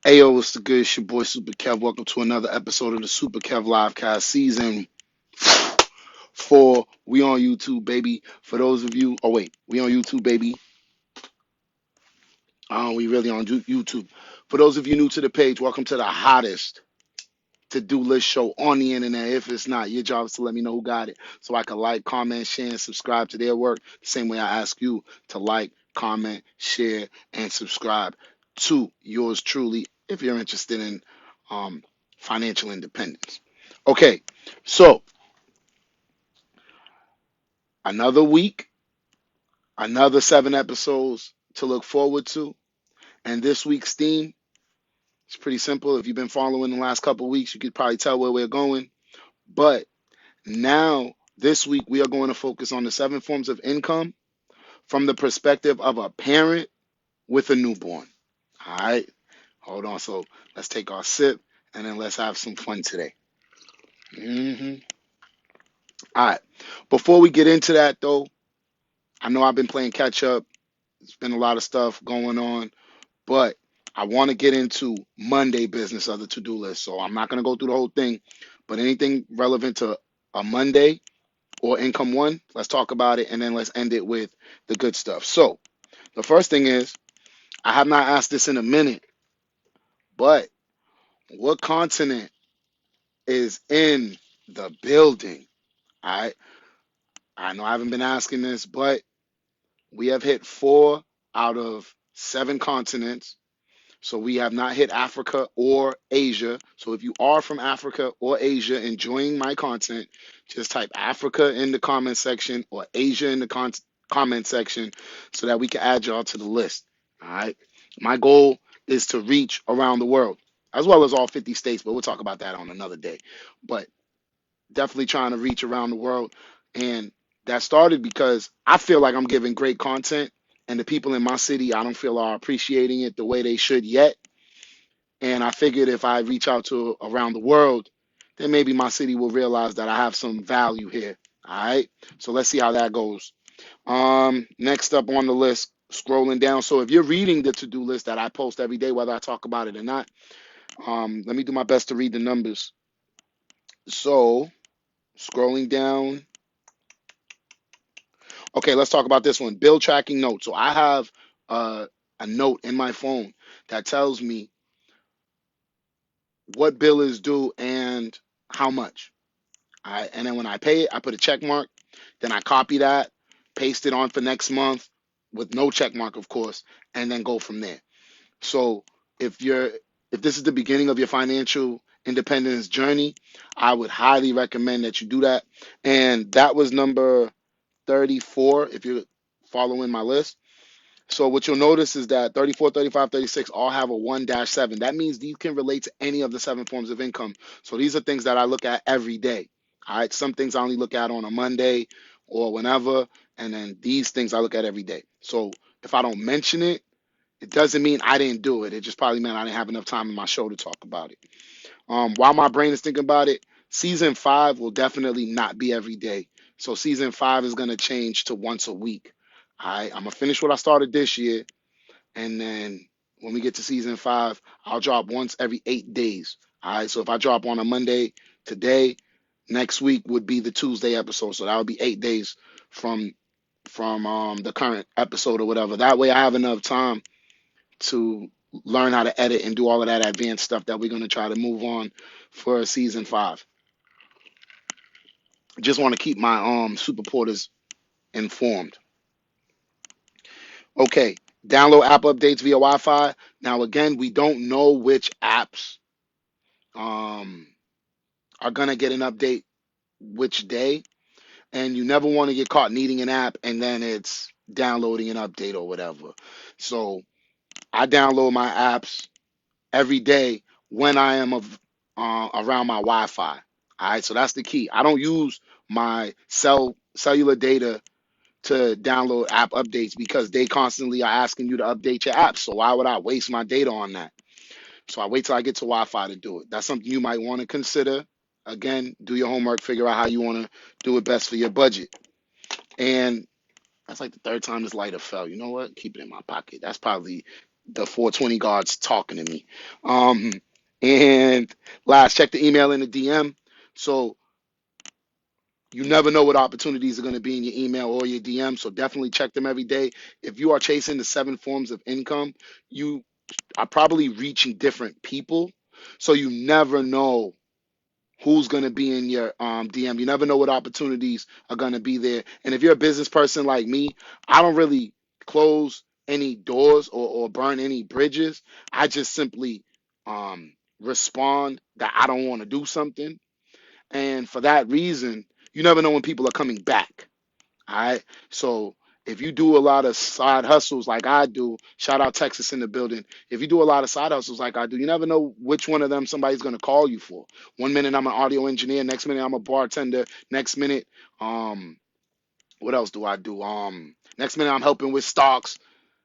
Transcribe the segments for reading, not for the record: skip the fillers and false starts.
Ayo, what's the good? It's your boy SUPERKev. Welcome to another episode of the SUPERKev Livecast Season 4. We on YouTube, baby. For those of you, we on YouTube, baby. We really on YouTube. For those of you new to the page, welcome to the hottest to-do list show on the internet. If it's not, your job is to let me know who got it, so I can like, comment, share, and subscribe to their work. The same way I ask you to like, comment, share, and subscribe to yours truly if you're interested in financial independence. Okay, so another week, another 7 episodes to look forward to, and this week's theme is pretty simple. If you've been following the last couple of weeks, you could probably tell where we're going. But now, this week, we are going to focus on the 7 forms of income from the perspective of a parent with a newborn. All right, hold on. So let's take our sip and then let's have some fun today. All right, before we get into that, though, I know I've been playing catch up. There's been a lot of stuff going on, but I want to get into Monday business of the to-do list. So I'm not going to go through the whole thing, but anything relevant to a Monday or income one, let's talk about it, and then let's end it with the good stuff. So the first thing is, I have not asked this in a minute, but what continent is in the building? All right, I know I haven't been asking this, but we have hit 4 out of 7 continents. So we have not hit Africa or Asia. So if you are from Africa or Asia enjoying my content, just type Africa in the comment section or Asia in the comment section so that we can add y'all to the list. All right. My goal is to reach around the world as well as all 50 states, but we'll talk about that on another day. But definitely trying to reach around the world. And that started because I feel like I'm giving great content, and the people in my city, I don't feel are appreciating it the way they should yet. And I figured if I reach out to around the world, then maybe my city will realize that I have some value here. All right. So let's see how that goes. Next up on the list, scrolling down. So if you're reading the to-do list that I post every day, whether I talk about it or not, let me do my best to read the numbers. So scrolling down. Okay, let's talk about this one. Bill tracking note. So I have a note in my phone that tells me what bill is due and how much. All right, and then when I pay it, I put a check mark. Then I copy that, paste it on for next month with no check mark, of course, and then go from there. So if this is the beginning of your financial independence journey, I would highly recommend that you do that. And that was number 34 if you're following my list. So what you'll notice is that 34, 35, 36 all have a 1-7. That means these can relate to any of the 7 forms of income. So these are things that I look at every day. All right. Some things I only look at on a Monday or whenever. And then these things I look at every day. So if I don't mention it, it doesn't mean I didn't do it. It just probably meant I didn't have enough time in my show to talk about it. While my brain is thinking about it, season 5 will definitely not be every day. So season 5 is going to change to once a week. All right, I'm going to finish what I started this year. And then when we get to season 5, I'll drop once every 8 days. All right, so if I drop on a Monday today, next week would be the Tuesday episode. So that would be 8 days from the current episode or whatever. That way I have enough time to learn how to edit and do all of that advanced stuff that we're going to try to move on for season 5. Just want to keep my super porters informed. Okay, download app updates via Wi-Fi. Now again, we don't know which apps are gonna get an update which day, and you never want to get caught needing an app and then it's downloading an update or whatever. So I download my apps every day when I am around my Wi-Fi. All right, so that's the key. I don't use my cellular data to download app updates because they constantly are asking you to update your apps. So why would I waste my data on that? So I wait till I get to Wi-Fi to do it. That's something you might want to consider. Again, do your homework, figure out how you want to do it best for your budget. And that's like the 3rd time this lighter fell. You know what? Keep it in my pocket. That's probably the 420 guards talking to me. And last, check the email in the DM. So you never know what opportunities are going to be in your email or your DM. So definitely check them every day. If you are chasing the 7 forms of income, you are probably reaching different people. So you never know who's going to be in your DM. You never know what opportunities are going to be there. And if you're a business person like me, I don't really close any doors or burn any bridges. I just simply respond that I don't want to do something. And for that reason, you never know when people are coming back. All right. So if you do a lot of side hustles like I do, shout out Texas in the building. If you do a lot of side hustles like I do, you never know which one of them somebody's going to call you for. One minute I'm an audio engineer, next minute I'm a bartender, next minute, what else do I do? Next minute I'm helping with stocks.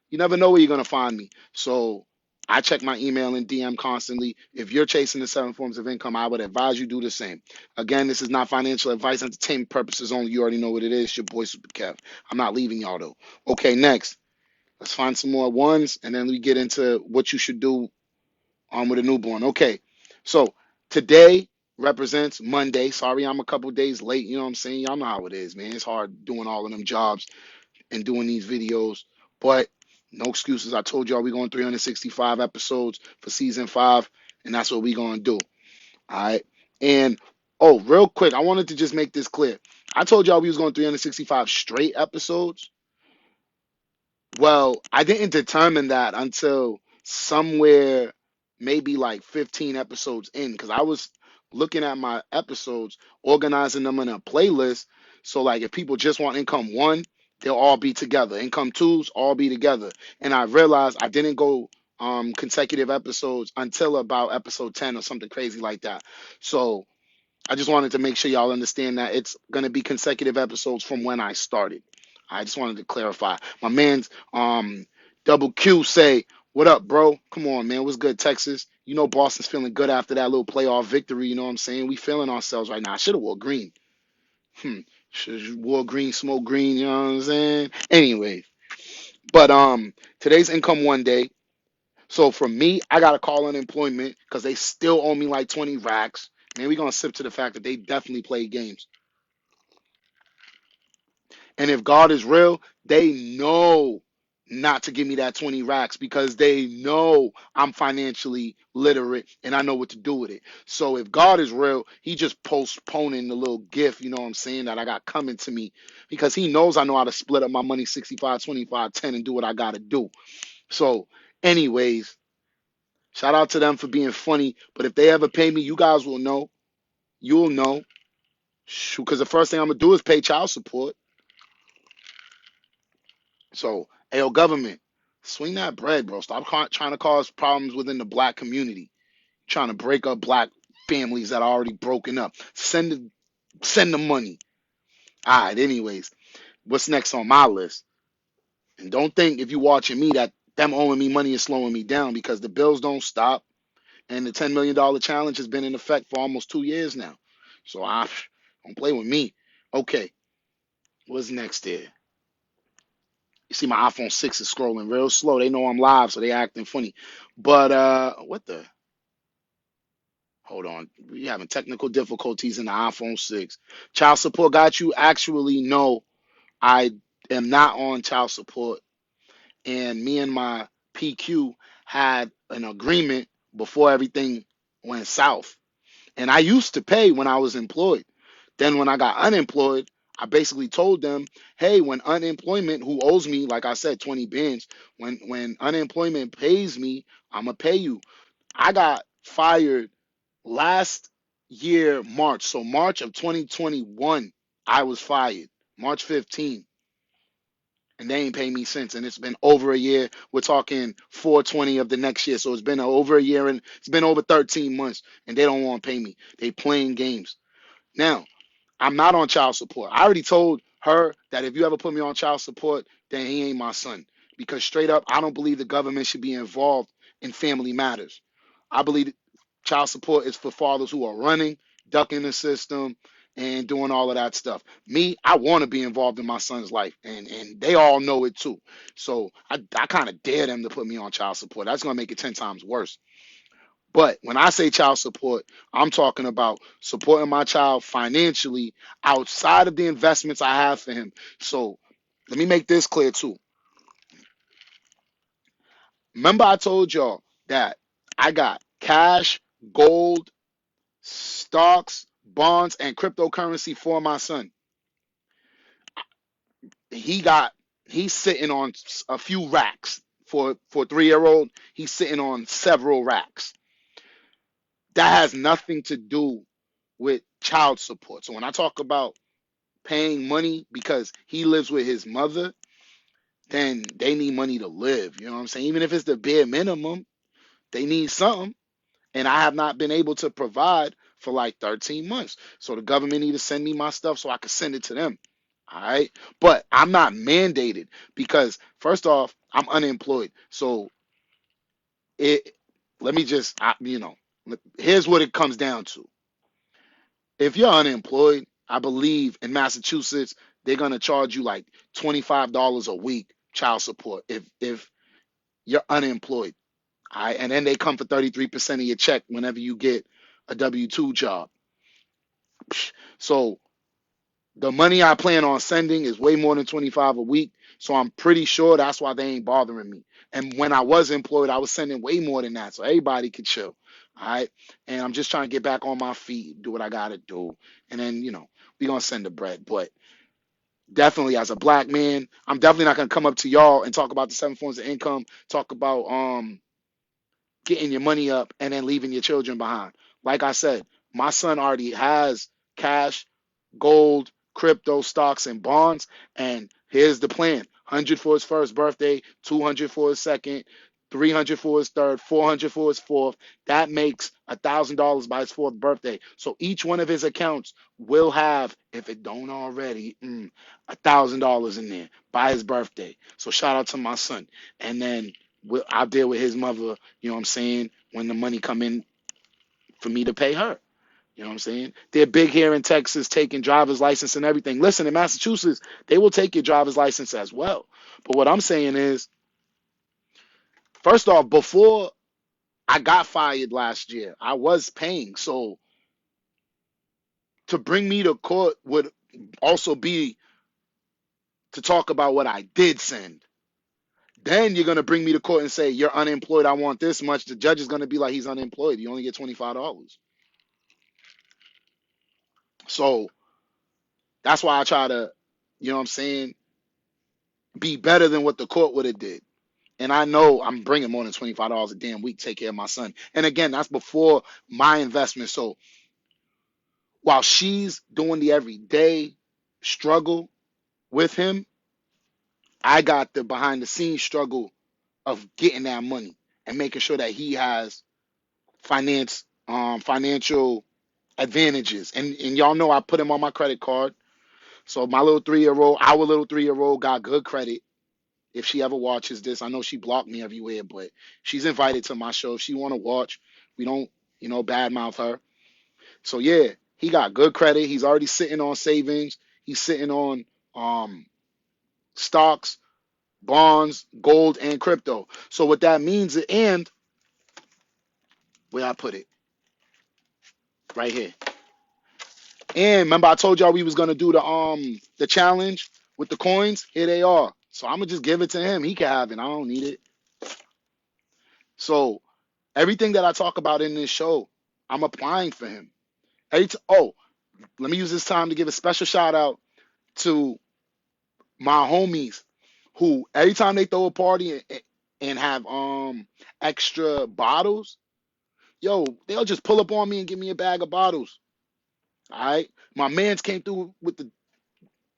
You never know where you're going to find me. So I check my email and DM constantly. If you're chasing the 7 forms of income, I would advise you do the same. Again, this is not financial advice, entertainment purposes only. You already know what it is. It's your boy SUPERKev. I'm not leaving y'all though. Okay, next. Let's find some more ones and then we get into what you should do with a newborn. Okay, so today represents Monday. Sorry, I'm a couple days late. You know what I'm saying? Y'all know how it is, man. It's hard doing all of them jobs and doing these videos. But no excuses. I told y'all we're going 365 episodes for season 5, and that's what we're going to do. All right. And oh, real quick, I wanted to just make this clear. I told y'all we was going 365 straight episodes. Well, I didn't determine that until somewhere maybe like 15 episodes in because I was looking at my episodes, organizing them in a playlist. So like if people just want income 1, they'll all be together. Income 2s all be together. And I realized I didn't go consecutive episodes until about episode 10 or something crazy like that. So I just wanted to make sure y'all understand that it's going to be consecutive episodes from when I started. I just wanted to clarify. My man's Double Q say, "What up, bro? Come on, man. What's good, Texas? You know Boston's feeling good after that little playoff victory. You know what I'm saying? We feeling ourselves right now. I should have wore green. Should have wore green, smoke green. You know what I'm saying? Anyway, but today's income 1 day. So for me, I got to call unemployment because they still owe me like 20 racks. Man, we gonna sip to the fact that they definitely play games. And if God is real, they know not to give me that 20 racks because they know I'm financially literate and I know what to do with it. So if God is real, he just postponing the little gift, you know what I'm saying, that I got coming to me because he knows I know how to split up my money 65, 25, 10 and do what I got to do. So anyways, shout out to them for being funny. But if they ever pay me, you guys will know. You'll know. Because the first thing I'm going to do is pay child support. So, ayo, government, swing that bread, bro. Stop trying to cause problems within the black community. Trying to break up black families that are already broken up. Send the money. All right. Anyways, what's next on my list? And don't think if you're watching me that them owing me money is slowing me down because the bills don't stop, and the $10 million challenge has been in effect for almost 2 years now. So I don't play with me. Okay, what's next there? You see my iPhone 6 is scrolling real slow. They know I'm live, so they acting funny. But what the? Hold on. We having technical difficulties in the iPhone 6. Child support got you. Actually, no, I am not on child support. And me and my PQ had an agreement before everything went south. And I used to pay when I was employed. Then when I got unemployed, I basically told them, hey, when unemployment, who owes me, like I said, 20 bins, when unemployment pays me, I'm gonna pay you. I got fired last year, March. So March of 2021, I was fired. March 15th. And they ain't paid me since. And it's been over a year. We're talking 420 of the next year. So it's been over a year and it's been over 13 months. And they don't want to pay me. They playing games. Now, I'm not on child support. I already told her that if you ever put me on child support, then he ain't my son. Because straight up, I don't believe the government should be involved in family matters. I believe child support is for fathers who are running, ducking the system, and doing all of that stuff. Me, I want to be involved in my son's life, and they all know it too. So I kind of dare them to put me on child support. That's gonna make it 10 times worse. But when I say child support, I'm talking about supporting my child financially outside of the investments I have for him. So let me make this clear too. Remember, I told y'all that I got cash, gold, stocks, bonds, and cryptocurrency for my son. He's sitting on a few racks for 3-year-old. He's sitting on several racks. That has nothing to do with child support. So when I talk about paying money because he lives with his mother, then they need money to live. You know what I'm saying? Even if it's the bare minimum, they need something. And I have not been able to provide for like 13 months. So the government need to send me my stuff so I can send it to them. All right. But I'm not mandated because first off, I'm unemployed. So it let me just here's what it comes down to. If you're unemployed, I believe in Massachusetts, they're gonna charge you like $25 a week child support if you're unemployed. All right, and then they come for 33% of your check whenever you get a W-2 job. So the money I plan on sending is way more than 25 a week. So I'm pretty sure that's why they ain't bothering me. And when I was employed, I was sending way more than that. So everybody could chill. All right. And I'm just trying to get back on my feet, do what I gotta do. And then, we're gonna send the bread. But definitely as a black man, I'm definitely not gonna come up to y'all and talk about the 7 forms of income, talk about getting your money up and then leaving your children behind. Like I said, my son already has cash, gold, crypto, stocks, and bonds. And here's the plan: 100 for his first birthday, 200 for his second, 300 for his third, 400 for his fourth. That makes $1,000 by his fourth birthday. So each one of his accounts will have, if it don't already, $1,000 in there by his birthday. So shout out to my son. And then I'll deal with his mother, you know what I'm saying, when the money come in for me to pay her. You know what I'm saying? They're big here in Texas taking driver's license and everything. Listen, in Massachusetts, they will take your driver's license as well. But what I'm saying is, first off, before I got fired last year, I was paying. So to bring me to court would also be to talk about what I did send. Then you're going to bring me to court and say, you're unemployed, I want this much. The judge is going to be like, he's unemployed. You only get $25. So that's why I try to, you know what I'm saying, be better than what the court would have did. And I know I'm bringing more than $25 a damn week to take care of my son. And again, that's before my investment. So while she's doing the everyday struggle with him, I got the behind the scenes struggle of getting that money and making sure that he has financial advantages. And y'all know I put him on my credit card. So my little 3-year-old, our little 3-year-old got good credit. If she ever watches this, I know she blocked me everywhere, but she's invited to my show. If she want to watch, we don't, badmouth her. So yeah, he got good credit. He's already sitting on savings. He's sitting on stocks, bonds, gold, and crypto. So what that means, and where I put it, right here. And remember, I told y'all we was gonna do the challenge with the coins. Here they are. So I'm gonna just give it to him. He can have it. I don't need it. So everything that I talk about in this show, I'm applying for him. Oh, let me use this time to give a special shout out to my homies who every time they throw a party and have extra bottles, yo, they'll just pull up on me and give me a bag of bottles. All right. My mans came through with the,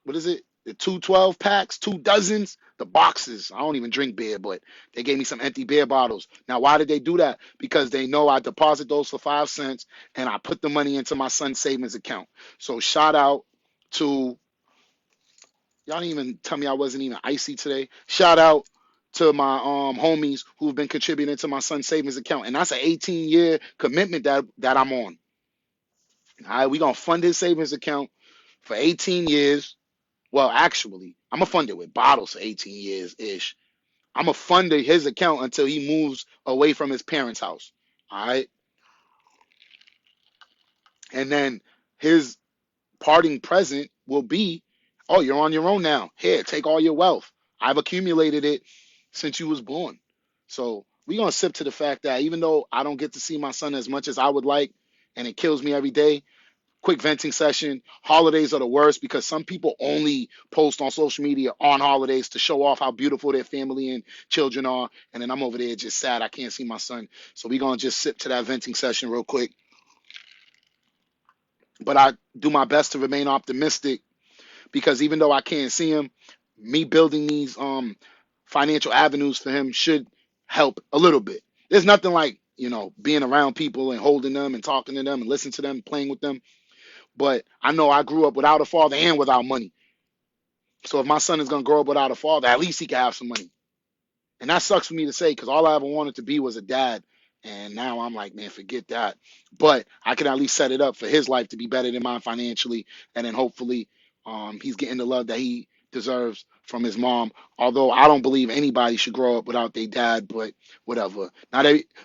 what is it? The 212 packs, 2 dozens, the boxes. I don't even drink beer, but they gave me some empty beer bottles. Now, why did they do that? Because they know I deposit those for 5 cents and I put the money into my son's savings account. So shout out to, y'all didn't even tell me I wasn't even icy today. Shout out to my homies who've been contributing to my son's savings account. And that's an 18-year commitment that I'm on. All right, we're going to fund his savings account for 18 years. Well, actually, I'm going to fund it with bottles for 18 years-ish. I'm going to fund his account until he moves away from his parents' house. All right. And then his parting present will be, oh, you're on your own now. Here, take all your wealth. I've accumulated it since you was born. So we're going to sip to the fact that even though I don't get to see my son as much as I would like, and it kills me every day, quick venting session. Holidays are the worst because some people only post on social media on holidays to show off how beautiful their family and children are. And then I'm over there just sad I can't see my son. So we're going to just sip to that venting session real quick. But I do my best to remain optimistic because even though I can't see him, me building these financial avenues for him should help a little bit. There's nothing like, being around people and holding them and talking to them and listening to them, playing with them. But I know I grew up without a father and without money. So if my son is going to grow up without a father, at least he can have some money. And that sucks for me to say because all I ever wanted to be was a dad. And now I'm like, man, forget that. But I can at least set it up for his life to be better than mine financially. And then hopefully he's getting the love that he deserves from his mom. Although I don't believe anybody should grow up without their dad, but whatever.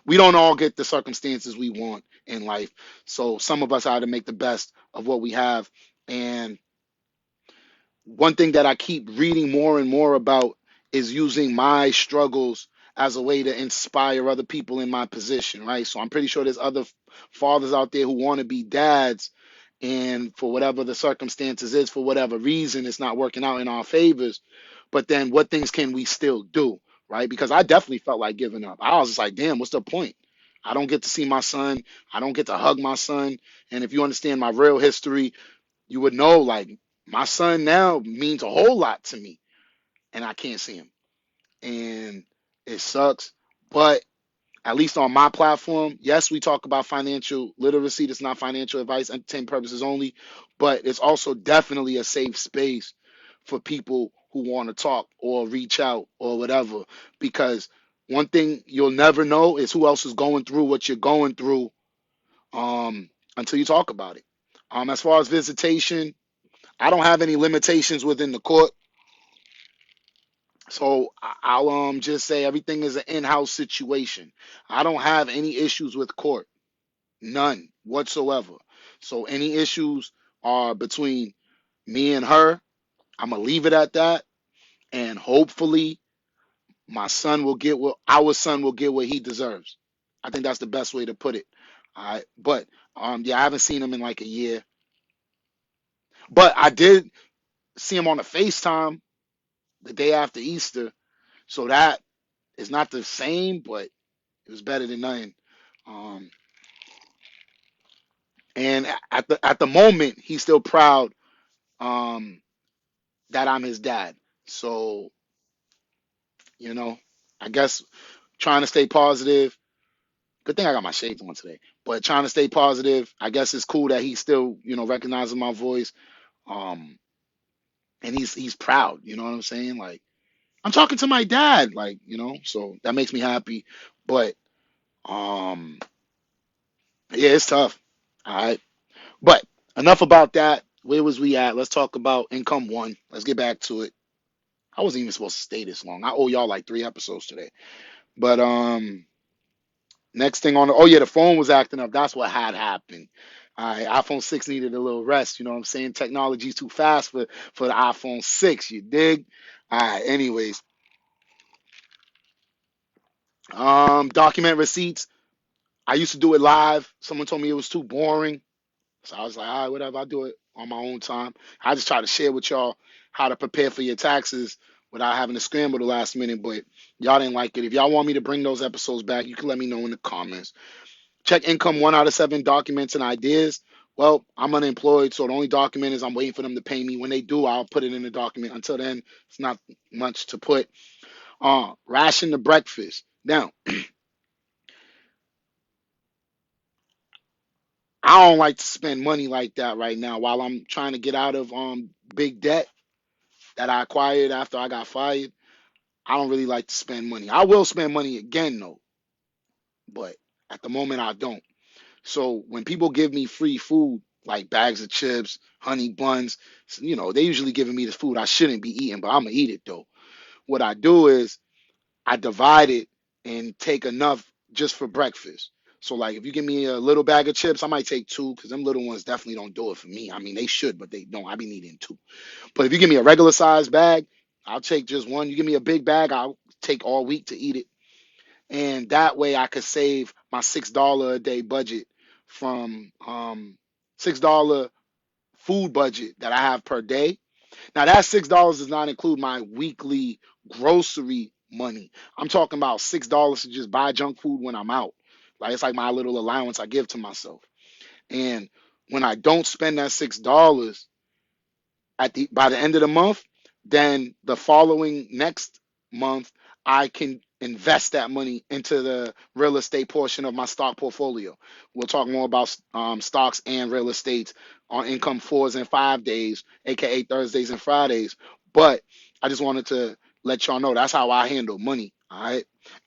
We don't all get the circumstances we want in life. So some of us have to make the best of what we have. And one thing that I keep reading more and more about is using my struggles as a way to inspire other people in my position, right? So I'm pretty sure there's other fathers out there who want to be dads, and for whatever the circumstances is, for whatever reason, it's not working out in our favors. But then what things can we still do, right? Because I definitely felt like giving up. I was just like, damn, what's the point? I don't get to see my son. I don't get to hug my son. And if you understand my real history, you would know like my son now means a whole lot to me and I can't see him. And it sucks. But at least on my platform, yes, we talk about financial literacy. That's not financial advice, entertainment purposes only. But it's also definitely a safe space for people who want to talk or reach out or whatever. Because one thing you'll never know is who else is going through what you're going through until you talk about it. As far as visitation, I don't have any limitations within the court. So I'll just say everything is an in-house situation. I don't have any issues with court. None whatsoever. So any issues are between me and her. I'm gonna leave it at that. And hopefully our son will get what he deserves. I think that's the best way to put it. All right. But yeah, I haven't seen him in like a year. But I did see him on a FaceTime the day after Easter. So that is not the same, but it was better than nothing. Um, and at the moment, he's still proud um, that I'm his dad. So you know, I guess trying to stay positive. Good thing I got my shades on today, but trying to stay positive. I guess it's cool that he still recognizes my voice. Um, and he's proud. You know what I'm saying? Like I'm talking to my dad. Like so that makes me happy. But um, yeah, it's tough. All right. But enough about that. Where was we at? Let's talk about income one. Let's get back to it. I wasn't even supposed to stay this long. I owe y'all like 3 episodes today. But next thing on the, oh yeah, the phone was acting up. That's what had happened. All right, iPhone 6 needed a little rest. You know what I'm saying? Technology's too fast for the iPhone 6. You dig? All right. Anyways, document receipts. I used to do it live. Someone told me it was too boring. So I was like, all right, whatever, I'll do it on my own time. I just try to share with y'all how to prepare for your taxes without having to scramble the last minute, but y'all didn't like it. If y'all want me to bring those episodes back, you can let me know in the comments. Check income 1 out of 7 documents and ideas. Well, I'm unemployed, so the only document is I'm waiting for them to pay me. When they do, I'll put it in the document. Until then, it's not much to put. Ration the breakfast. Now, I don't like to spend money like that right now while I'm trying to get out of big debt that I acquired after I got fired. I don't really like to spend money. I will spend money again though, but at the moment I don't. So when people give me free food, like bags of chips, honey buns. You know, they usually giving me the food I shouldn't be eating, but I'm gonna eat it though. What I do is I divide it and take enough just for breakfast. So like if you give me a little bag of chips, I might take two because them little ones definitely don't do it for me. I mean they should, but they don't. I be needing two. But if you give me a regular size bag, I'll take just one. You give me a big bag, I'll take all week to eat it. And that way I could save my $6 a day budget from $6 food budget that I have per day. Now that $6 does not include my weekly grocery money. I'm talking about $6 to just buy junk food when I'm out. Like it's like my little allowance I give to myself. And when I don't spend that $6 at the by the end of the month, then the following next month I can invest that money into the real estate portion of my stock portfolio. We'll talk more about stocks and real estate on income 4s and 5 days, aka Thursdays and Fridays. But I just wanted to let y'all know that's how I handle money. All right.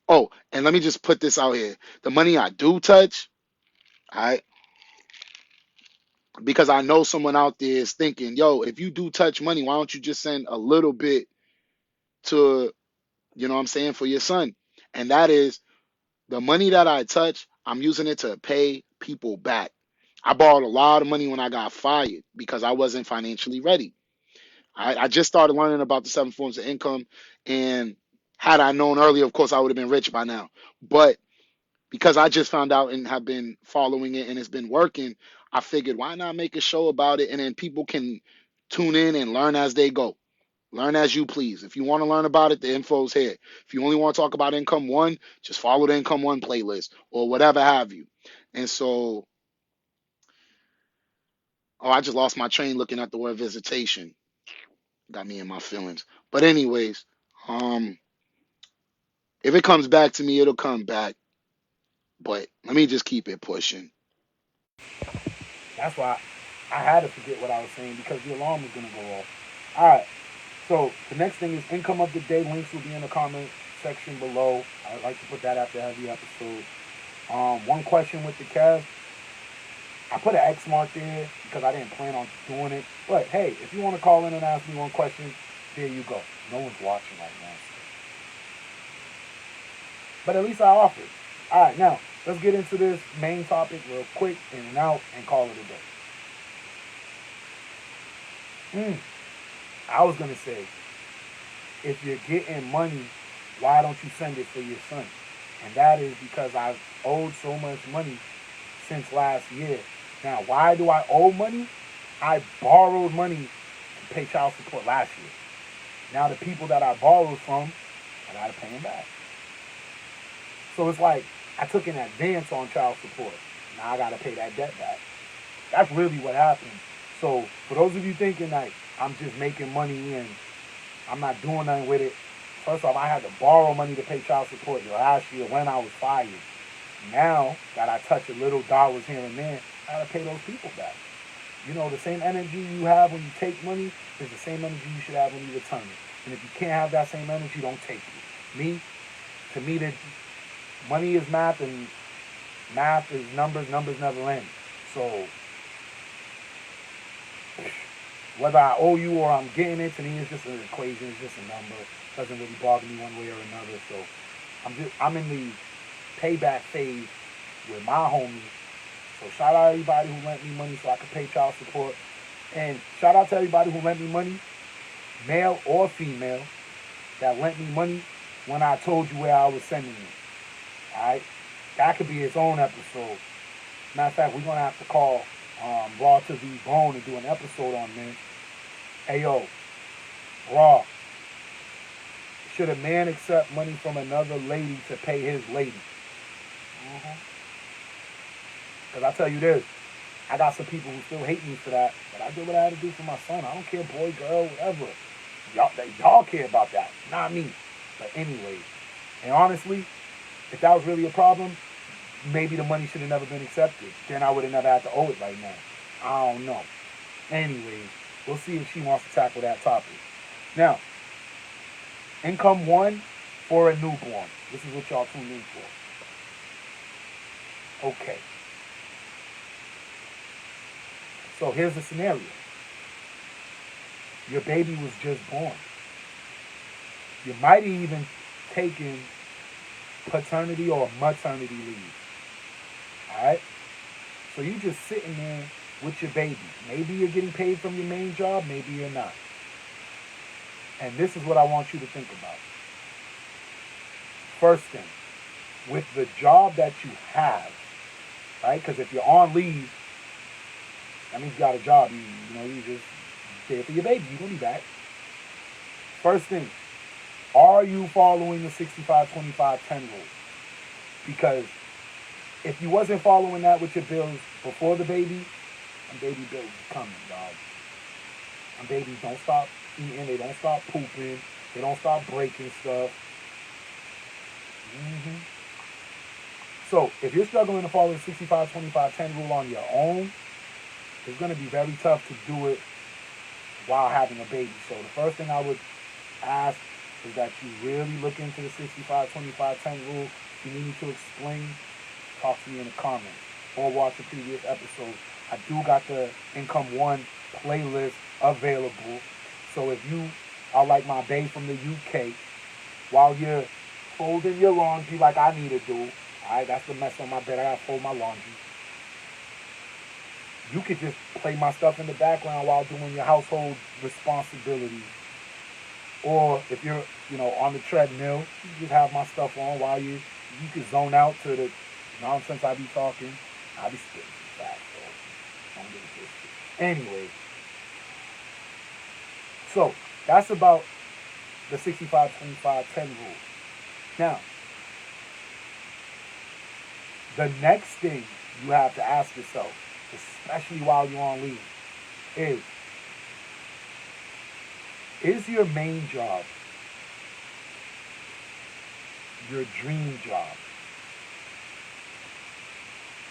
Oh, and let me just put this out here: the money I do touch, all right, because I know someone out there is thinking, yo, if you do touch money, why don't you just send a little bit to, you know what I'm saying, for your son? And that is the money that I touch, I'm using it to pay people back. I borrowed a lot of money when I got fired because I wasn't financially ready. I just started learning about the 7 forms of income. And had I known earlier, of course, I would have been rich by now. But because I just found out and have been following it and it's been working, I figured why not make a show about it and then people can tune in and learn as they go. Learn as you please. If you want to learn about it, the info's here. If you only want to talk about income one, just follow the income one playlist or whatever have you. And so, oh, I just lost my train looking at the word visitation. Got me in my feelings. But anyways, um, if it comes back to me, it'll come back. But let me just keep it pushing. That's why I had to forget what I was saying because the alarm was gonna go off. All right. So the next thing is income of the day. Links will be in the comment section below. I'd like to put that after every episode. One question with the Kev. I put an X mark there because I didn't plan on doing it. But hey, if you want to call in and ask me one question, there you go. No one's watching right now. But at least I offered. All right, now let's get into this main topic real quick, in and out, and call it a day. I was gonna say, if you're getting money, why don't you send it for your son? And that is because I've owed so much money since last year. Now, why do I owe money? I borrowed money to pay child support last year. Now the people that I borrowed from, I gotta pay them back. So it's like I took an advance on child support. Now I gotta pay that debt back. That's really what happened. So for those of you thinking that I'm just making money and I'm not doing nothing with it, first off, I had to borrow money to pay child support last year when I was fired. Now that I touch a little dollars here and there, I gotta pay those people back. You know, the same energy you have when you take money is the same energy you should have when you return it. And if you can't have that same energy, don't take it. To me, the money is math and math is numbers. Numbers never end. So whether I owe you or I'm getting it, to me it's just an equation. It's just a number. It doesn't really bother me one way or another. So I'm in the payback phase with my homies. So shout out everybody who lent me money so I could pay child support. And shout out to everybody who lent me money, male or female, that lent me money when I told you where I was sending it. Alright? That could be its own episode. Matter of fact, we're going to have to call Raw to the Bone and do an episode on this. Hey, yo, Raw, should a man accept money from another lady to pay his lady? Because I tell you this, I got some people who still hate me for that, but I did what I had to do for my son. I don't care, boy, girl, whatever. Y'all care about that, not me. But anyways, and honestly, if that was really a problem, maybe the money should have never been accepted. Then I would have never had to owe it right now. I don't know. Anyways, we'll see if she wants to tackle that topic. Now, income one for a newborn. This is what y'all tuned in for. Okay. So here's the scenario. Your baby was just born. You might have even taken paternity or maternity leave. All right? So you just sitting there with your baby. Maybe you're getting paid from your main job, maybe you're not. And this is what I want you to think about. First thing, with the job that you have, right? Because if you're on leave, that means you got a job. You just care for your baby. You're going to be back. First thing, are you following the 65-25-10 rule? Because if you wasn't following that with your bills before the baby, and baby bills are coming, dog. And babies don't stop eating, they don't stop pooping, they don't stop breaking stuff. So if you're struggling to follow the 65-25-10 rule on your own, it's going to be very tough to do it while having a baby. So the first thing I would ask is that you really look into the 65-25-10 rule. If you need me to explain, talk to me in the comments or watch the previous episode. I do got the Income One playlist available. So if you are like my bae from the UK, while you're folding your laundry like I need to do, alright, that's the mess on my bed, I gotta fold my laundry. You could just play my stuff in the background while doing your household responsibilities. Or if you're, on the treadmill, you just have my stuff on while you can zone out to the nonsense I be talking. I be spitting some facts, so don't get it twisted. Anyway, so that's about the 65-25-10 rule. Now, the next thing you have to ask yourself, especially while you're on leave, is your main job your dream job?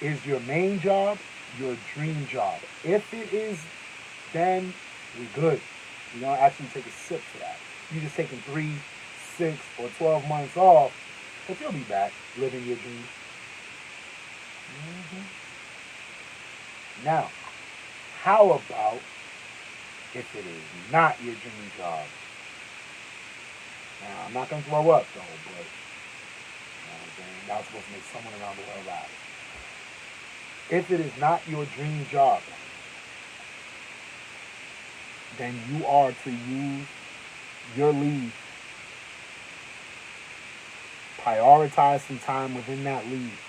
Is your main job your dream job? If it is, then we're good. You don't actually take a sip to that. You're just taking 3, 6, or 12 months off, but you'll be back living your dream. Now, how about if it is not your dream job? Now, I'm not going to throw up, though, but that was supposed to make someone around the world laugh. If it is not your dream job, then you are to use your leave. Prioritize some time within that leave.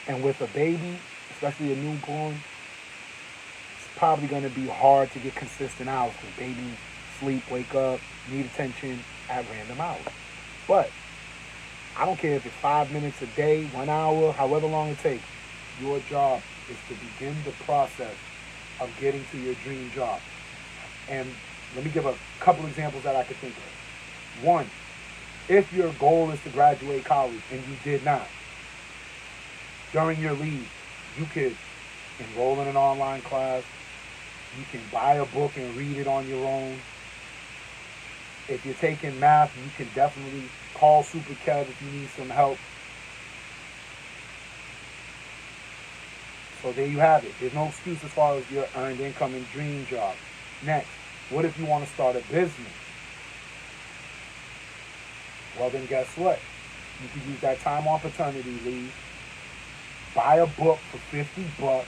And with a baby, especially a newborn, it's probably going to be hard to get consistent hours because babies sleep, wake up, need attention at random hours. But I don't care if it's 5 minutes a day, 1 hour, however long it takes. Your job is to begin the process of getting to your dream job. And let me give a couple examples that I could think of. One, if your goal is to graduate college and you did not, during your leave, you could enroll in an online class. You can buy a book and read it on your own. If you're taking math, you can definitely call SUPERKev if you need some help. So there you have it. There's no excuse as far as your earned income and dream job. Next, what if you want to start a business? Well, then guess what? You can use that time on paternity leave. Buy a book for $50.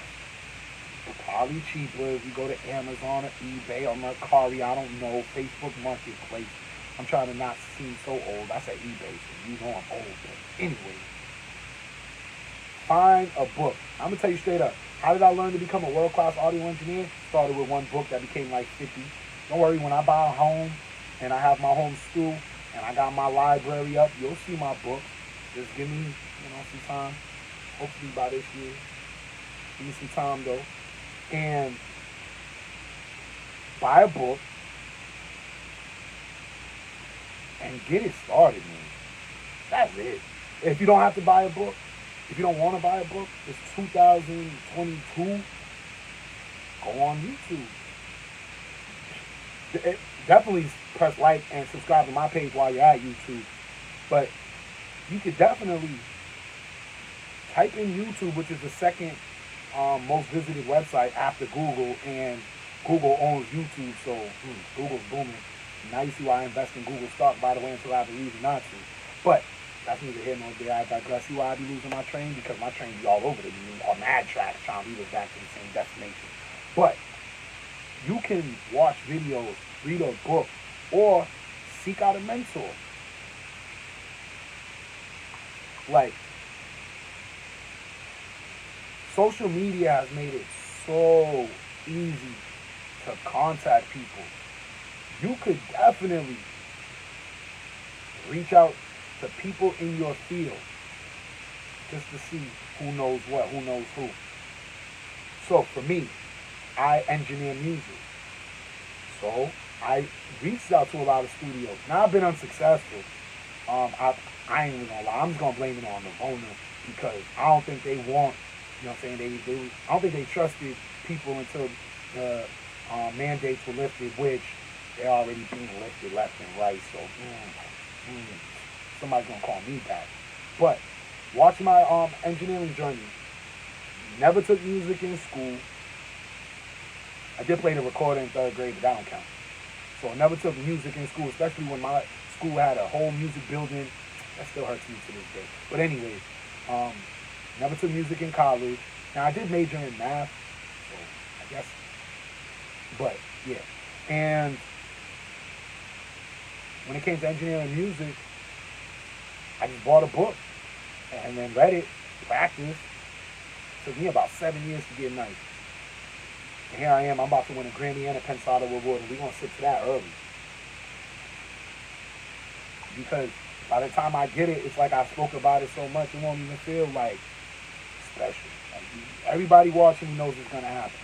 Probably cheaper if you go to Amazon or eBay or Mercari. I don't know. Facebook Marketplace. I'm trying to not seem so old. I said eBay, so you know I'm old. But anyway, find a book. I'm going to tell you straight up. How did I learn to become a world-class audio engineer? Started with one book that became like 50. Don't worry, when I buy a home and I have my home school and I got my library up, you'll see my books. Just give me, some time. Hopefully by this year. Give me some time, though. And buy a book and get it started, man. That's it. If you don't have to buy a book, if you don't want to buy a book, it's 2022. Go on YouTube. Definitely press like and subscribe to my page while you're at YouTube. But you could definitely type in YouTube, which is the second most visited website after Google, and Google owns YouTube, so Google's booming. Now you see why I invest in Google stock, by the way, until I have a reason not to. But that's neither here nor there. I digress. See why I be losing my train? Because my train be all over the or mad tracks trying to lead us back to the same destination. But you can watch videos, read a book, or seek out a mentor. Like, social media has made it so easy to contact people. You could definitely reach out to people in your field just to see who knows what, who knows who. So for me, I engineer music. So I reached out to a lot of studios. Now I've been unsuccessful. I ain't even gonna lie. I'm just gonna blame it on the owner because I don't think they want, you know what I'm saying? I don't think they trusted people until the mandates were lifted, which they're already being lifted left and right. So somebody's gonna call me back. But watch my engineering journey. Never took music in school. I did play the recorder in 3rd grade, but that don't count. So I never took music in school, especially when my school had a whole music building. That still hurts me to this day. But anyways, never took music in college. Now I did major in math, so I guess. But yeah, and when it came to engineering music, I just bought a book and then read it, practiced. It took me about 7 years to get nice. And here I am, I'm about to win a Grammy and a Pensado Award, and we're going to sit to that early. Because by the time I get it, it's like I spoke about it so much, it won't even feel like special. Like, everybody watching knows it's going to happen.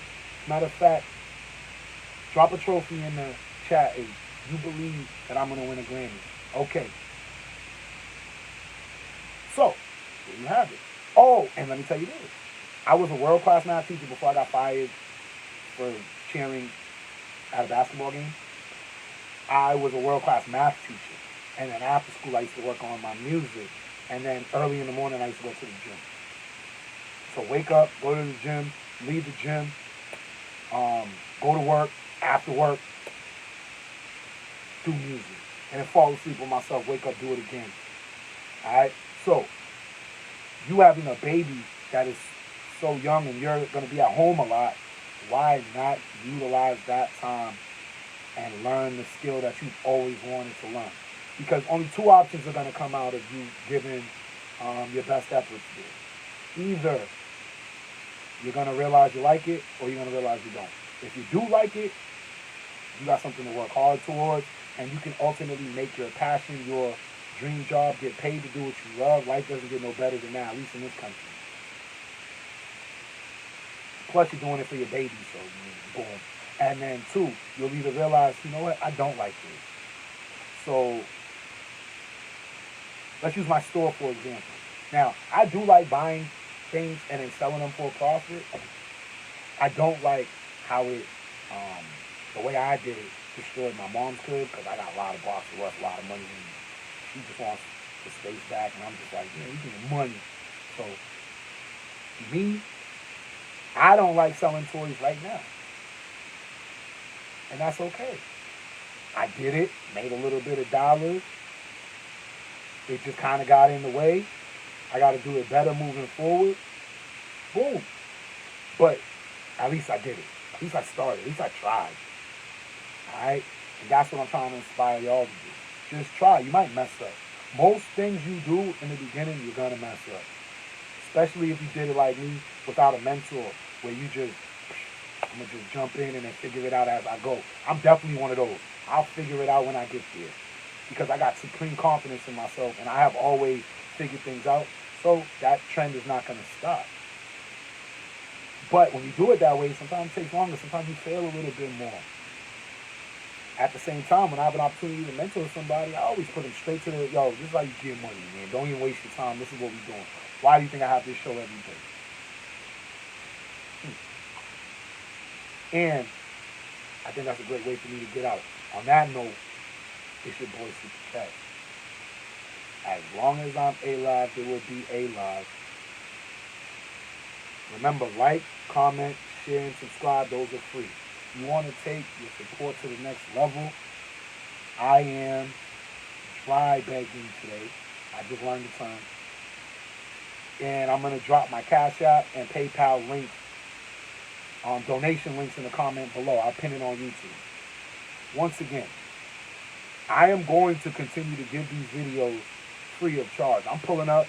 Matter of fact, drop a trophy in the chat if you believe that I'm going to win a Grammy. Okay. So, there you have it. Oh, and let me tell you this. I was a world-class math teacher before I got fired for cheering at a basketball game. I was a world-class math teacher. And then after school, I used to work on my music. And then early in the morning, I used to go to the gym. So wake up, go to the gym, leave the gym, go to work, after work, do music. And then fall asleep with myself, wake up, do it again. All right? So, you having a baby that is so young and you're going to be at home a lot, why not utilize that time and learn the skill that you've always wanted to learn? Because only two options are going to come out of you giving your best efforts there. Either you're going to realize you like it, or you're going to realize you don't. If you do like it, you got something to work hard towards, and you can ultimately make your passion your dream job, get paid to do what you love. Life doesn't get no better than that, at least in this country. Plus, you're doing it for your baby, so boom. And then two, you'll either realize, you know what, I don't like this. So, let's use my store, for example. Now, I do like buying things and then selling them for a profit. I don't like how it, the way I did it, destroyed my mom's crib, because I got a lot of boxes worth a lot of money, and she just wants the space back, and I'm just like, you give me money. So, me, I don't like selling toys right now. And that's okay. I did it, made a little bit of dollars. It just kind of got in the way. I got to do it better moving forward. Boom. But at least I did it. At least I started. At least I tried. All right? And that's what I'm trying to inspire y'all to do. Just try. You might mess up. Most things you do in the beginning, you're going to mess up. Especially if you did it like me without a mentor, where you just, I'm going to just jump in and then figure it out as I go. I'm definitely one of those. I'll figure it out when I get there, because I got supreme confidence in myself, and I have always figured things out. So that trend is not going to stop. But when you do it that way, sometimes it takes longer. Sometimes you fail a little bit more. At the same time, when I have an opportunity to mentor somebody, I always put them straight to the, yo, this is how you get money, man. Don't even waste your time. This is what we're doing. Why do you think I have this show every day? And I think that's a great way for me to get out. On that note, it's your boy SUPERscribers. As long as I'm alive, there will be a live. Remember, like, comment, share, and subscribe. Those are free. You want to take your support to the next level? I am dry begging today. I just learned the term. And I'm going to drop my Cash App and PayPal links, donation links in the comment below. I'll pin it on YouTube. Once again, I am going to continue to give these videos free of charge. I'm pulling up,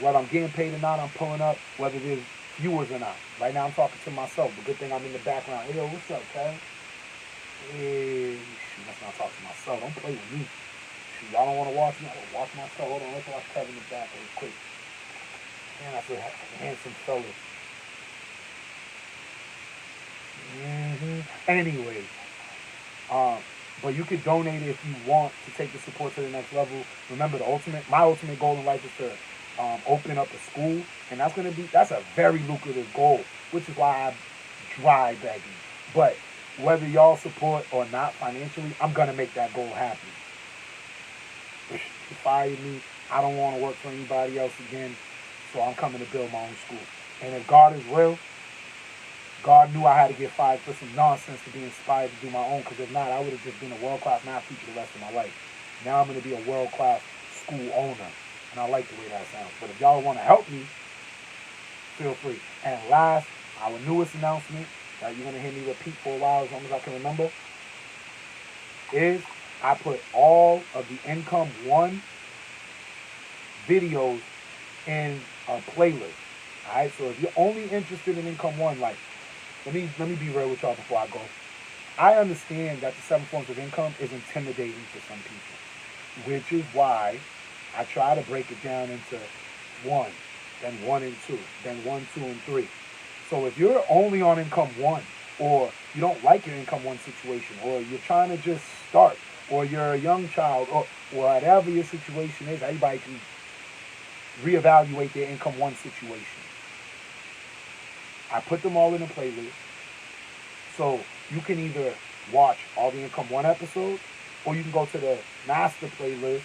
whether I'm getting paid or not, I'm pulling up, whether there's viewers or not. Right now I'm talking to myself, but good thing I'm in the background. Hey, yo, what's up, Kev? Hey, shoot, let's not talk to myself. Don't play with me. Shoot, y'all don't want to watch me? I don't watch myself. Hold on, let's watch Kev in the back real quick. Man, that's a handsome fella. Anyway, but you could donate if you want to take the support to the next level. Remember, my ultimate goal in life is to open up a school, and that's a very lucrative goal, which is why I'm dry begging. But whether y'all support or not financially, I'm gonna make that goal happen. If you fire me, I don't want to work for anybody else again, so I'm coming to build my own school. And if God is real, God knew I had to get fired for some nonsense to be inspired to do my own, because if not, I would have just been a world-class math teacher the rest of my life. Now I'm going to be a world-class school owner, and I like the way that sounds. But if y'all want to help me, feel free. And last, our newest announcement that you're going to hear me repeat for a while as long as I can remember, is I put all of the Income 1 videos in a playlist. All right, so if you're only interested in Income 1, like, let me be real with y'all before I go. I understand that the 7 forms of income is intimidating for some people, which is why I try to break it down into 1, then 1 and 2, then 1, 2, and 3. So if you're only on Income 1, or you don't like your Income 1 situation, or you're trying to just start, or you're a young child, or whatever your situation is, everybody can reevaluate their Income 1 situation. I put them all in a playlist, so you can either watch all the Income 1 episodes, or you can go to the master playlist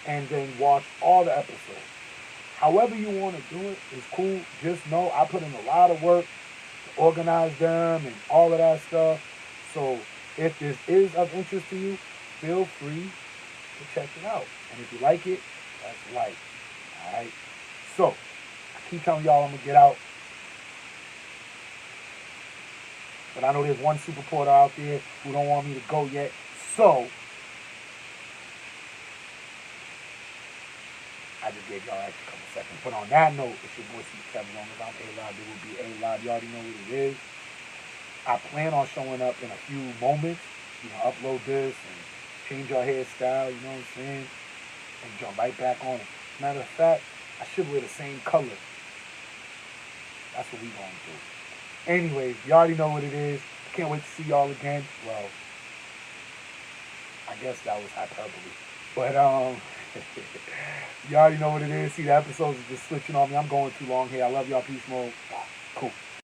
and then watch all the episodes. However you want to do it is cool. Just know I put in a lot of work to organize them and all of that stuff. So if this is of interest to you, feel free to check it out. And if you like it, that's life. All right? So I keep telling y'all I'm going to get out. But I know there's one super porter out there who don't want me to go yet. So I just gave y'all a couple seconds. But on that note, it's your boy SUPERscribers. As long as I'm A-Live, there will be A-Live. You already know what it is. I plan on showing up in a few moments. You know, upload this and change our hairstyle, you know what I'm saying? And jump right back on it. Matter of fact, I should wear the same color. That's what we going to do. Anyways, you already know what it is. Can't wait to see y'all again. Well, I guess that was hyperbole. But, you already know what it is. See, the episodes are just switching on me. I'm going too long here. I love y'all. Peace mode. Cool.